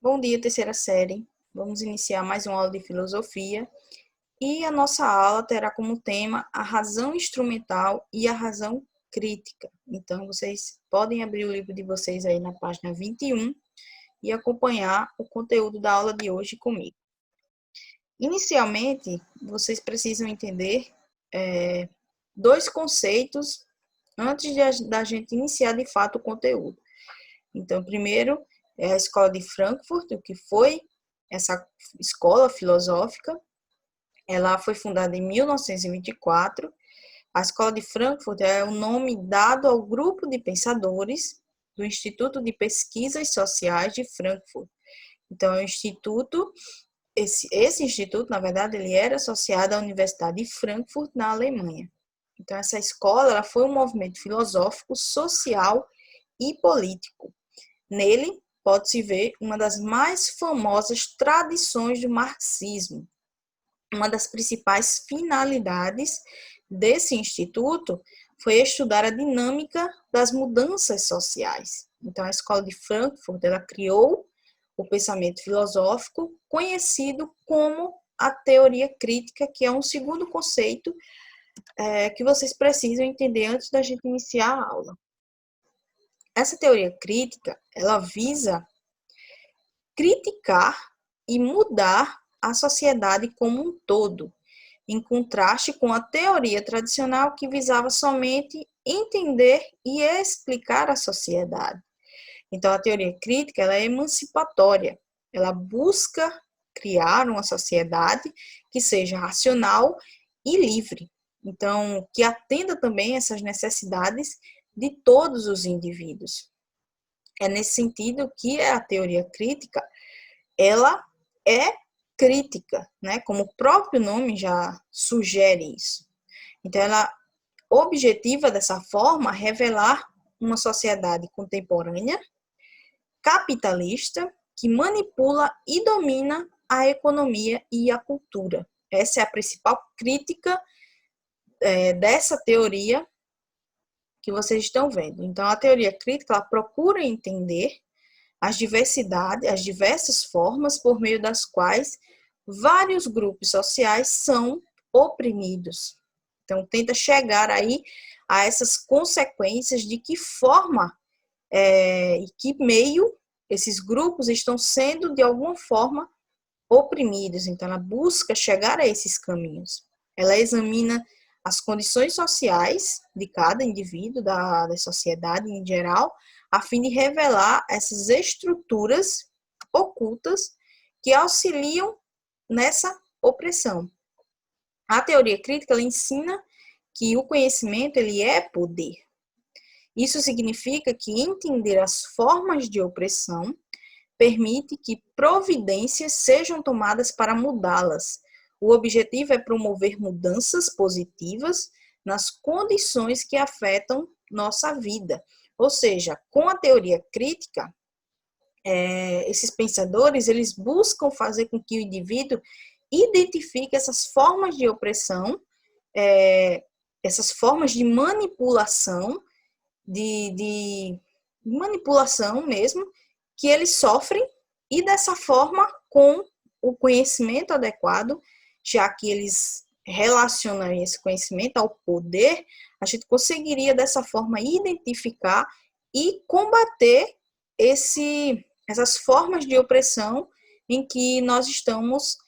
Bom dia, terceira série. Vamos iniciar mais uma aula de filosofia e a nossa aula terá como tema a razão instrumental e a razão crítica. Então, vocês podem abrir o livro de vocês aí na página 21 e acompanhar o conteúdo da aula de hoje comigo. Inicialmente, vocês precisam entender dois conceitos antes da gente iniciar de fato o conteúdo. Então, primeiro é a Escola de Frankfurt, o que foi essa escola filosófica. Ela foi fundada em 1924. A Escola de Frankfurt é o nome dado ao grupo de pensadores do Instituto de Pesquisas Sociais de Frankfurt. Então, é um instituto, esse instituto, na verdade, ele era associado à Universidade de Frankfurt, na Alemanha. Então, essa escola ela foi um movimento filosófico, social e político. Nele, pode-se ver uma das mais famosas tradições do marxismo. Uma das principais finalidades desse instituto foi estudar a dinâmica das mudanças sociais. Então, a Escola de Frankfurt, ela criou o pensamento filosófico conhecido como a teoria crítica, que é um segundo conceito que vocês precisam entender antes da gente iniciar a aula. Essa teoria crítica, ela visa criticar e mudar a sociedade como um todo, em contraste com a teoria tradicional que visava somente entender e explicar a sociedade. Então, a teoria crítica ela é emancipatória, ela busca criar uma sociedade que seja racional e livre, então, que atenda também essas necessidades de todos os indivíduos. É nesse sentido que a teoria crítica, ela é crítica, né? Como o próprio nome já sugere isso. Então, ela objetiva dessa forma revelar uma sociedade contemporânea, capitalista, que manipula e domina a economia e a cultura. Essa é a principal crítica dessa teoria que vocês estão vendo. Então, a teoria crítica ela procura entender as diversidades, as diversas formas por meio das quais vários grupos sociais são oprimidos. Então, tenta chegar aí a essas consequências de que forma e que meio esses grupos estão sendo, de alguma forma, oprimidos. Então, ela busca chegar a esses caminhos. Ela examina as condições sociais de cada indivíduo, da sociedade em geral, a fim de revelar essas estruturas ocultas que auxiliam nessa opressão. A teoria crítica ela ensina que o conhecimento ele é poder. Isso significa que entender as formas de opressão permite que providências sejam tomadas para mudá-las. O objetivo é promover mudanças positivas nas condições que afetam nossa vida. Ou seja, com a teoria crítica, esses pensadores eles buscam fazer com que o indivíduo identifique essas formas de opressão, essas formas de manipulação, de manipulação mesmo, que eles sofrem, e dessa forma, com o conhecimento adequado, já que eles relacionam esse conhecimento ao poder, a gente conseguiria dessa forma identificar e combater essas formas de opressão em que nós estamos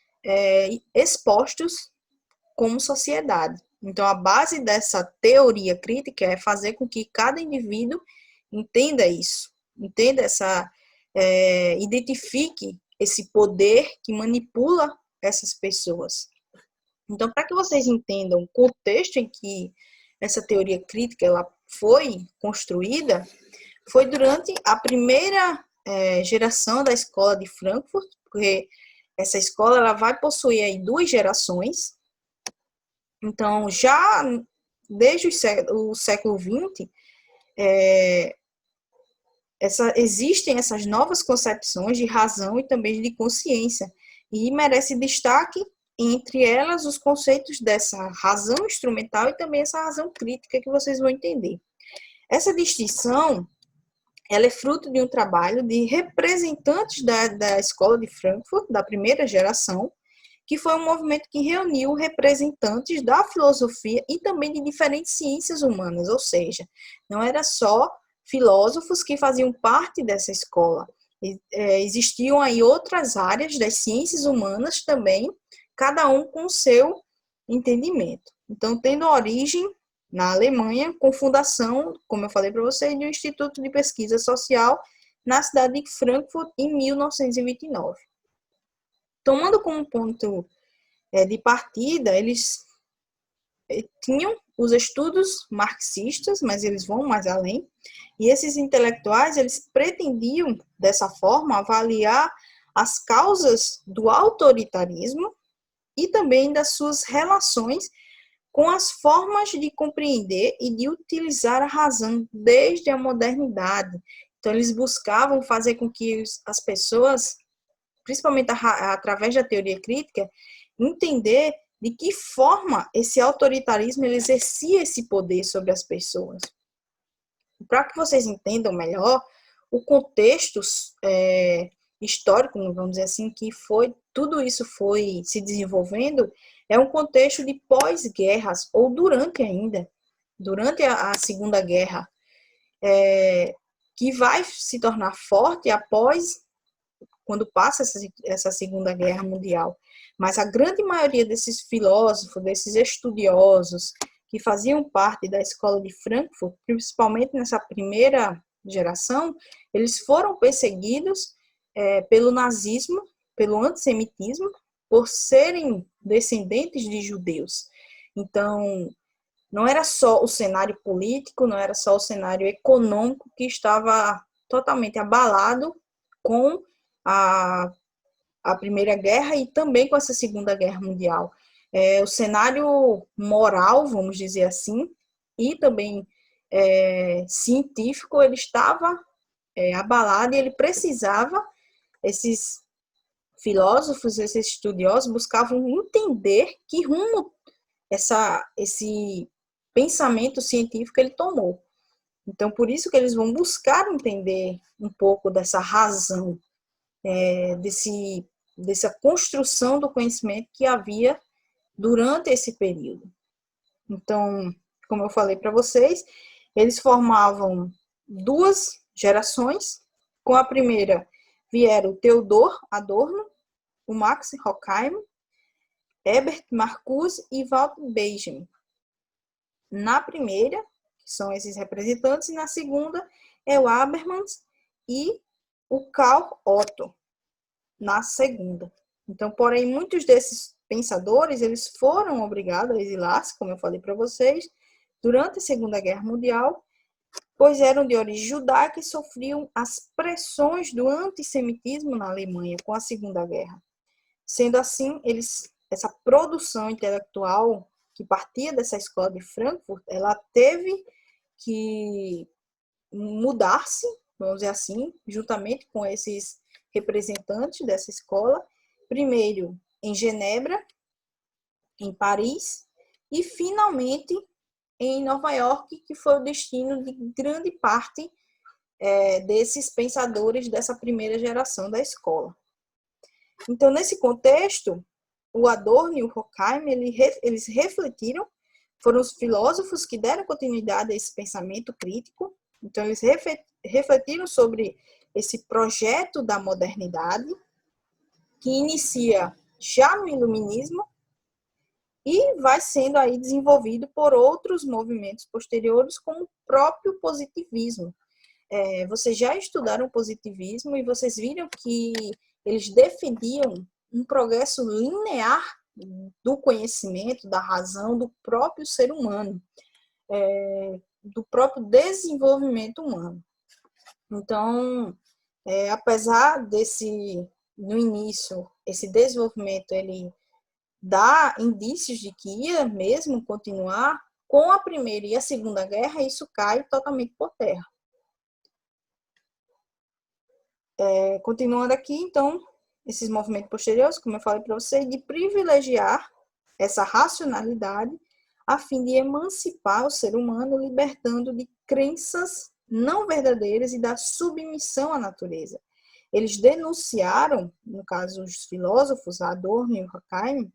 expostos como sociedade. Então, a base dessa teoria crítica é fazer com que cada indivíduo entenda isso, entenda identifique esse poder que manipula essas pessoas. Então, para que vocês entendam o contexto em que essa teoria crítica ela foi construída, foi durante a primeira geração da escola de Frankfurt, porque essa escola ela vai possuir aí 2 gerações. Então, já desde o século XX, existem essas novas concepções de razão e também de consciência, e merece destaque entre elas os conceitos dessa razão instrumental e também essa razão crítica que vocês vão entender. Essa distinção ela é fruto de um trabalho de representantes da Escola de Frankfurt, da primeira geração, que foi um movimento que reuniu representantes da filosofia e também de diferentes ciências humanas, ou seja, não era só filósofos que faziam parte dessa escola. Existiam aí outras áreas das ciências humanas também, cada um com o seu entendimento. Então, tendo origem na Alemanha, com fundação, como eu falei para vocês, de um Instituto de Pesquisa Social na cidade de Frankfurt, em 1929. Tomando como ponto de partida, eles tinham os estudos marxistas, mas eles vão mais além, e esses intelectuais, eles pretendiam, dessa forma, avaliar as causas do autoritarismo e também das suas relações com as formas de compreender e de utilizar a razão desde a modernidade. Então, eles buscavam fazer com que as pessoas, principalmente através da teoria crítica, entender de que forma esse autoritarismo ele exercia esse poder sobre as pessoas. Para que vocês entendam melhor, o contexto histórico, vamos dizer assim, que tudo isso foi se desenvolvendo, é um contexto de pós-guerras, ou durante a Segunda Guerra, que vai se tornar forte após, quando passa essa Segunda Guerra Mundial. Mas a grande maioria desses filósofos, desses estudiosos, que faziam parte da escola de Frankfurt, principalmente nessa primeira geração, eles foram perseguidos pelo nazismo, pelo antissemitismo, por serem descendentes de judeus. Então, não era só o cenário político, não era só o cenário econômico que estava totalmente abalado com a Primeira Guerra e também com essa Segunda Guerra Mundial. O cenário moral, vamos dizer assim, e também científico, ele estava abalado e ele precisava, esses filósofos, esses estudiosos buscavam entender que rumo esse pensamento científico ele tomou. Então, por isso que eles vão buscar entender um pouco dessa razão, dessa construção do conhecimento que havia durante esse período. Então, como eu falei para vocês, eles formavam duas gerações. Com a primeira vieram o Theodor Adorno, o Max Horkheim, Herbert Marcuse e Walter Benjamin. Na primeira, que são esses representantes, e na segunda é o Habermas e o Karl Otto, na segunda. Então, porém, muitos desses pensadores, eles foram obrigados a exilar-se, como eu falei para vocês, durante a Segunda Guerra Mundial, pois eram de origem judaica e sofriam as pressões do antissemitismo na Alemanha com a Segunda Guerra. Sendo assim, essa produção intelectual que partia dessa escola de Frankfurt, ela teve que mudar-se, vamos dizer assim, juntamente com esses representantes dessa escola, primeiro em Genebra, em Paris, e finalmente em Nova York, que foi o destino de grande parte desses pensadores dessa primeira geração da escola. Então, nesse contexto, o Adorno e o Horkheim, eles refletiram, foram os filósofos que deram continuidade a esse pensamento crítico. Então, eles refletiram sobre esse projeto da modernidade, que inicia já no Iluminismo e vai sendo aí desenvolvido por outros movimentos posteriores, como o próprio positivismo. Vocês já estudaram o positivismo e vocês viram que eles defendiam um progresso linear do conhecimento, da razão, do próprio ser humano, do próprio desenvolvimento humano. Então, apesar no início, esse desenvolvimento, ele dá indícios de que ia mesmo continuar, com a Primeira e a Segunda Guerra, isso cai totalmente por terra. Continuando aqui, então, esses movimentos posteriores, como eu falei para vocês, de privilegiar essa racionalidade a fim de emancipar o ser humano, libertando de crenças não verdadeiras e da submissão à natureza. Eles denunciaram, no caso os filósofos Adorno e Horkheim,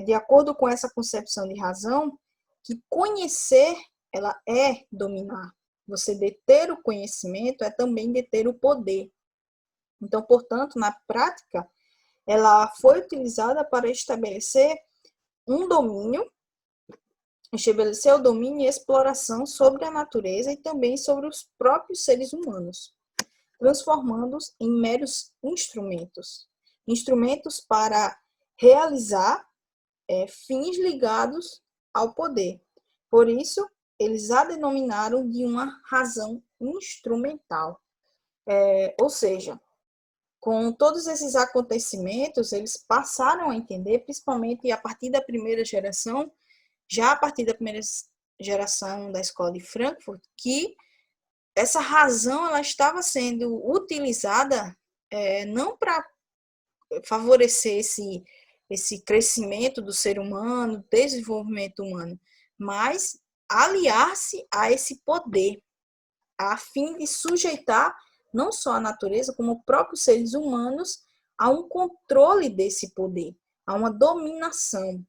de acordo com essa concepção de razão, que conhecer ela é dominar. Você deter o conhecimento é também deter o poder. Então, portanto, na prática, ela foi utilizada para estabelecer um domínio, estabelecer o domínio e exploração sobre a natureza e também sobre os próprios seres humanos, transformando-os em meros instrumentos. Instrumentos para realizar fins ligados ao poder. Por isso, eles a denominaram de uma razão instrumental. Ou seja, com todos esses acontecimentos, eles passaram a entender, principalmente a partir da primeira geração, já a partir da primeira geração da escola de Frankfurt, que essa razão ela estava sendo utilizada não para favorecer esse crescimento do ser humano, desenvolvimento humano, mas aliar-se a esse poder, a fim de sujeitar não só a natureza, como os próprios seres humanos a um controle desse poder, a uma dominação.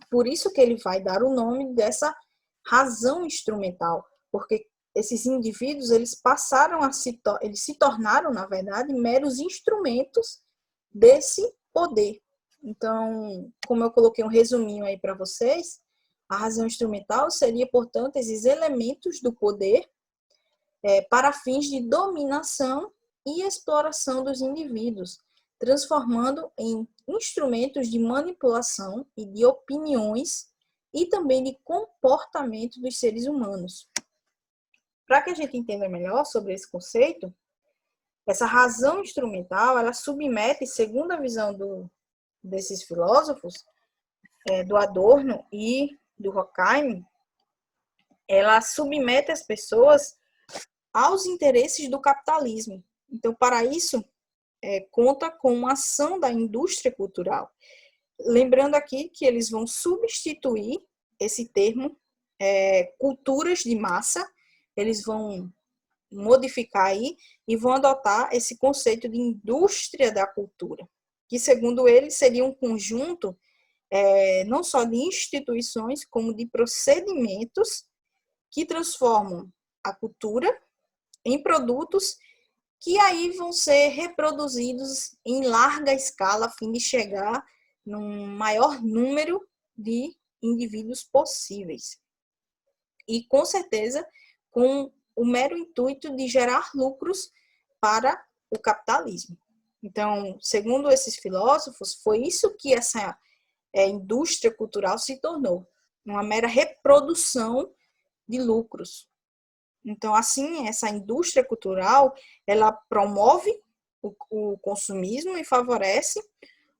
Por isso que ele vai dar o nome dessa razão instrumental, porque esses indivíduos, eles se tornaram, na verdade, meros instrumentos desse poder. Então, como eu coloquei um resuminho aí para vocês, a razão instrumental seria, portanto, esses elementos do poder para fins de dominação e exploração dos indivíduos, transformando em instrumentos de manipulação e de opiniões e também de comportamento dos seres humanos. Para que a gente entenda melhor sobre esse conceito, essa razão instrumental, ela submete, segundo a visão desses filósofos, do Adorno e do Horkheim, ela submete as pessoas aos interesses do capitalismo. Então, para isso, conta com uma ação da indústria cultural. Lembrando aqui que eles vão substituir esse termo, culturas de massa, eles vão modificar aí e vão adotar esse conceito de indústria da cultura, que, segundo eles, seria um conjunto não só de instituições, como de procedimentos que transformam a cultura em produtos que aí vão ser reproduzidos em larga escala a fim de chegar num maior número de indivíduos possíveis. E, com certeza, com o mero intuito de gerar lucros para o capitalismo. Então, segundo esses filósofos, foi isso que essa indústria cultural se tornou, uma mera reprodução de lucros. Então, assim, essa indústria cultural, ela promove o consumismo e favorece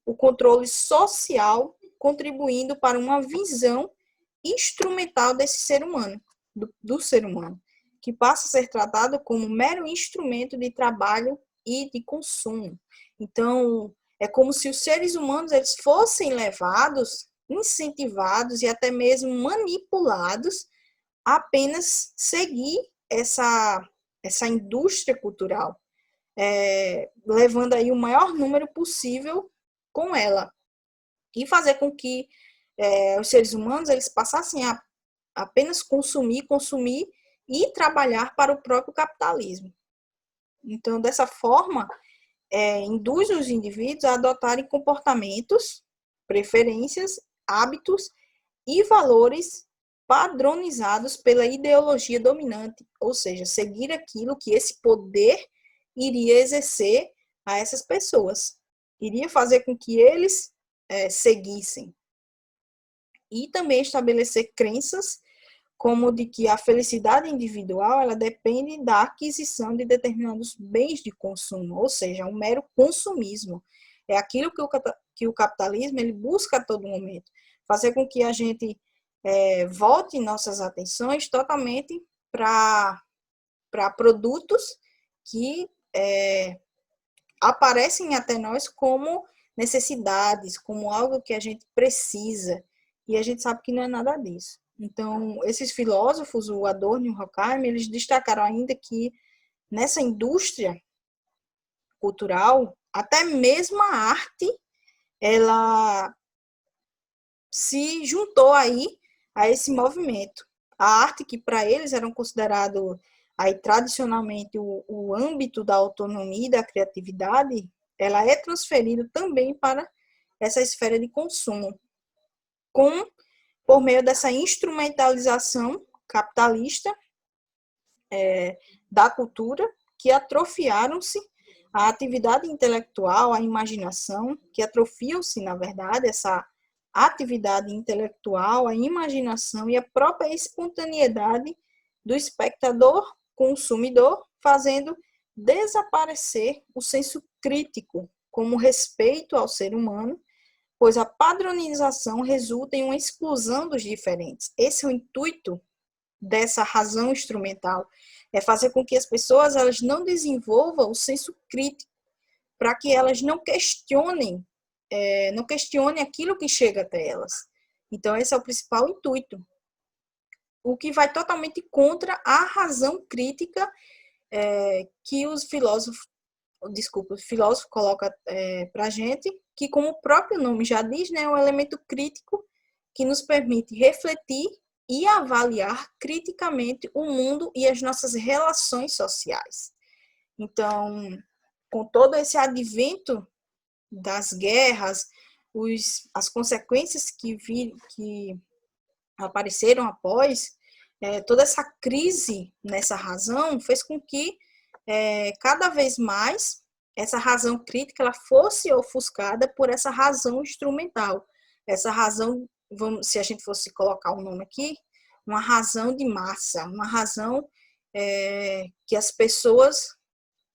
o controle social, contribuindo para uma visão instrumental desse ser humano, do ser humano, que passa a ser tratado como mero instrumento de trabalho e de consumo. Então, é como se os seres humanos eles fossem levados, incentivados e até mesmo manipulados a apenas seguir essa indústria cultural, levando aí o maior número possível com ela e fazer com que os seres humanos eles passassem a apenas consumir e trabalhar para o próprio capitalismo. Então, dessa forma, induz os indivíduos a adotarem comportamentos, preferências, hábitos e valores padronizados pela ideologia dominante, ou seja, seguir aquilo que esse poder iria exercer a essas pessoas, iria fazer com que eles seguissem. E também estabelecer crenças como de que a felicidade individual ela depende da aquisição de determinados bens de consumo, ou seja, um mero consumismo. É aquilo que o capitalismo ele busca a todo momento, fazer com que a gente volte nossas atenções totalmente para produtos que aparecem até nós como necessidades, como algo que a gente precisa, e a gente sabe que não é nada disso. Então, esses filósofos, o Adorno e o Horkheimer, eles destacaram ainda que nessa indústria cultural, até mesmo a arte, ela se juntou aí a esse movimento. A arte que para eles eram considerado aí tradicionalmente o âmbito da autonomia e da criatividade, ela é transferida também para essa esfera de consumo, com por meio dessa instrumentalização capitalista da cultura, que atrofiaram-se a atividade intelectual, a imaginação, que atrofiam-se, na verdade, essa atividade intelectual, a imaginação e a própria espontaneidade do espectador consumidor, fazendo desaparecer o senso crítico como respeito ao ser humano, pois a padronização resulta em uma exclusão dos diferentes. Esse é o intuito dessa razão instrumental, é fazer com que as pessoas elas não desenvolvam o senso crítico, para que elas não questionem aquilo que chega até elas. Então, esse é o principal intuito, o que vai totalmente contra a razão crítica que os filósofos, o filósofo coloca para a gente, que como o próprio nome já diz, né, é um elemento crítico que nos permite refletir e avaliar criticamente o mundo e as nossas relações sociais. Então, com todo esse advento das guerras, as consequências que apareceram após, toda essa crise nessa razão fez com que cada vez mais essa razão crítica ela fosse ofuscada por essa razão instrumental. Essa razão, se a gente fosse colocar o nome aqui, uma razão de massa, uma razão que as pessoas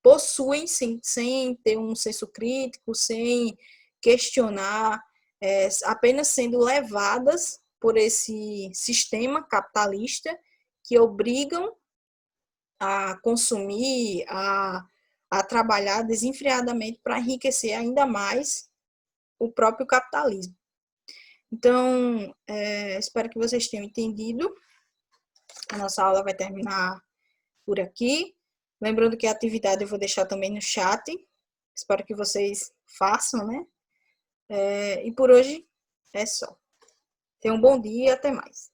possuem sem ter um senso crítico, sem questionar, apenas sendo levadas por esse sistema capitalista que obrigam a consumir, a trabalhar desenfreadamente para enriquecer ainda mais o próprio capitalismo. Então, espero que vocês tenham entendido. A nossa aula vai terminar por aqui. Lembrando que a atividade eu vou deixar também no chat. Espero que vocês façam, né? E por hoje é só. Tenham um bom dia e até mais.